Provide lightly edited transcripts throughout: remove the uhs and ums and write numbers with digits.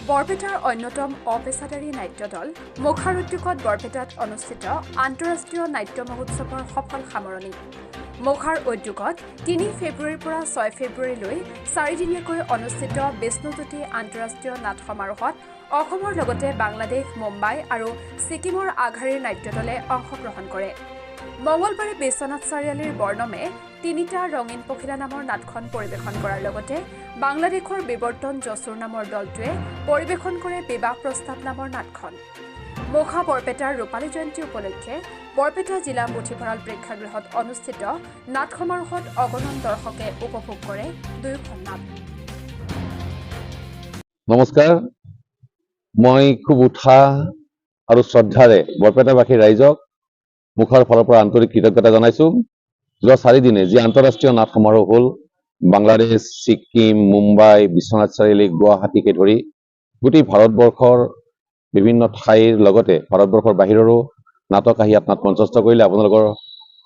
বৰপেটাৰ অন্যতম অপেচাদাৰী নাট্য দল মুখাৰ উদ্যোগত বৰপেটাত অনুষ্ঠিত আন্তঃৰাষ্ট্ৰীয় নাট্য মহোৎসৱৰ সফল সামৰণি। মুখাৰ উদ্যোগত ৩ ফেব্ৰুৱাৰীৰ পৰা ৬ ফেব্ৰুৱাৰীলৈ ৪ দিনীয়াকৈ অনুষ্ঠিত বিষ্ণুজ্যোতি আন্তঃৰাষ্ট্ৰীয় নাট সমাৰোহত অসমৰ লগতে বাংলাদেশ, মুম্বাই আৰু ছিকিমৰ আগশাৰীৰ নাট্য দলে অংশগ্ৰহণ কৰে। মঙলবাৰে বিশ্বনাথ চাৰিআলিৰ বৰ্ণমে ৩টা ৰঙীন পখিলা নামৰ নাটখন পৰিৱেশন কৰাৰ লগতে বাংলাদেশৰ বিৱৰ্তন জচুৰ নামৰ দলটোৱে পৰিৱেশন কৰে বিবাহ প্ৰস্তাৱ নামৰ নাটখন। মুখা বৰপেটাৰ ৰূপালী জয়ন্তী উপলক্ষে বৰপেটা জিলা পুথিভঁৰাল প্ৰেক্ষাগৃহত অনুষ্ঠিত নাট সমাৰোহত অগণন দৰ্শকে উপভোগ কৰে দুয়োখন নাট। নমস্কাৰ, মই খুব উৎসাহ আৰু শ্ৰদ্ধাৰে বৰপেটাবাসী ৰাইজক মুখাৰ ফালৰ পৰা আন্তৰিক কৃতজ্ঞতা জনাইছোঁ। যোৱা 4 দিনে যি আন্তঃৰাষ্ট্ৰীয় নাট সমাৰোহ হ'ল, বাংলাদেশ, ছিকিম, মুম্বাই, বিশ্বনাথ চাৰিআলি, গুৱাহাটীকে ধৰি গোটেই ভাৰতবৰ্ষৰ বিভিন্ন ঠাইৰ লগতে ভাৰতবৰ্ষৰ বাহিৰৰো নাটক আহি ইয়াত নাট মঞ্চস্থ কৰিলে। আপোনালোকৰ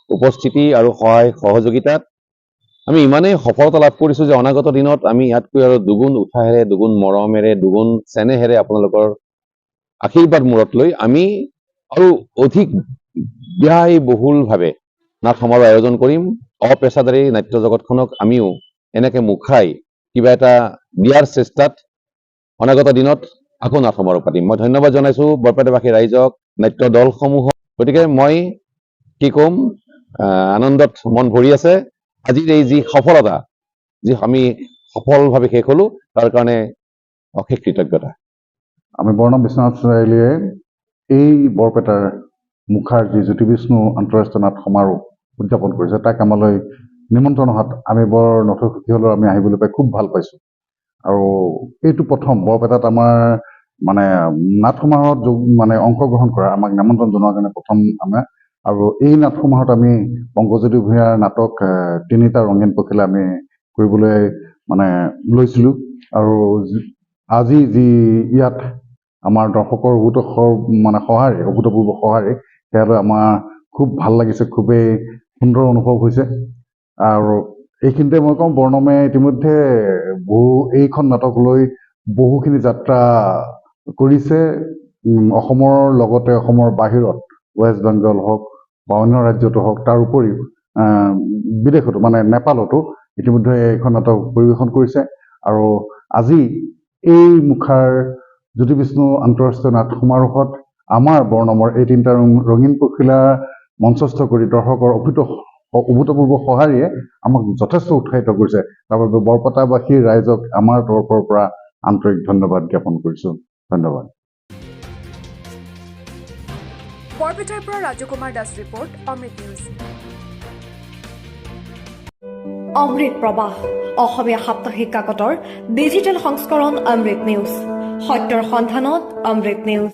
উপস্থিতি আৰু সহায় সহযোগিতাত আমি ইমানেই সফলতা লাভ কৰিছোঁ যে অনাগত দিনত আমি ইয়াতকৈ আৰু দুগুণ উৎসাহেৰে, দুগুণ মৰমেৰে, দুগুণ চেনেহেৰে আপোনালোকৰ আশীৰ্বাদ মূৰত লৈ আমি আৰু অধিক ব্যয়বহুলভাৱে নাট সমাৰোহ আয়োজন কৰিম। অপেচাদাৰী নাট্য জগতখনক আমিও এনেকে মুখাই কিবা এটা দিয়াৰ চেষ্টাত অনাগত দিনত আকৌ নাট সমাৰোহ পাতিম। মই ধন্যবাদ জনাইছোঁ বৰপেটাবাসী ৰাইজক, নাট্য দলসমূহক। গতিকে মই কি ক'ম, আনন্দত মন ভৰি আছে। আজিৰ এই যি সফলতা, যি আমি সফলভাৱে শেষ হ'লো, তাৰ কাৰণে অশেষ কৃতজ্ঞতা। আমি বৰ্ণ বিশ্বনাথ চাৰিআলিয়ে এই বৰপেটাৰ মুখাৰ যি জ্যোতি বিষ্ণু আন্তঃৰাষ্ট্ৰীয় নাট সমাৰোহ উদযাপন কৰিছে, তাক আমালৈ নিমন্ত্ৰণ অহাত আমি বৰ নথৈ সুখী হ'লেও আমি আহিবলৈ পাই খুব ভাল পাইছোঁ। আৰু এইটো প্ৰথম বৰপেটাত আমাৰ নাট সমাৰোহত অংশগ্ৰহণ কৰা, আমাক নিমন্ত্ৰণ জনোৱাৰ কাৰণে প্ৰথম আমাৰ। আৰু এই নাট সমাৰোহত আমি পংকজ্যোতি ভূঞাৰ নাটক ৩টা ৰঙীন পখিলা আমি কৰিবলৈ লৈছিলোঁ। আৰু আজি যি ইয়াত আমাৰ দৰ্শকৰ অভূতপূৰ্ব সঁহাৰি, সেয়ালৈ আমাৰ খুব ভাল লাগিছে, খুবেই সুন্দৰ অনুভৱ হৈছে। আৰু এইখিনিতে মই কওঁ, বৰ্ণমে ইতিমধ্যে এইখন নাটক লৈ বহুখিনি যাত্ৰা কৰিছে। অসমৰ লগতে অসমৰ বাহিৰত, ৱেষ্ট বেংগল হওক বা অন্য ৰাজ্যতো হওক, তাৰ উপৰিও বিদেশতো নেপালতো ইতিমধ্যে এইখন নাটক পৰিৱেশন কৰিছে। আৰু আজি এই মুখাৰ জ্যোতি বিষ্ণু আন্তঃৰাষ্ট্ৰীয় নাট সমাৰোহত আমাৰ বৰ্ণমৰ এই 3টা ৰঙীন পখিলা মঞ্চস্থ কৰি দৰ্শকৰ অভূতপূৰ্ব সঁহাৰিয়ে আমাক যথেষ্ট উৎসাহিত কৰিছে। তাৰ বাবে বৰপেটাবাসী ৰাইজক আমাৰ তৰফৰ পৰা আন্তৰিক ধন্যবাদ জ্ঞাপন কৰিছোঁ। ধন্যবাদ। বৰপেটাৰ পৰা ৰাজু কুমাৰ দাস ৰিপৰ্ট, অমৃত নিউজ। অমৃত প্ৰবাহ, অসমীয়া সাপ্তাহিক কাকতৰ ডিজিটেল সংস্কৰণ অমৃত নিউজ। সত্যৰ সন্ধানত অমৃত নিউজ।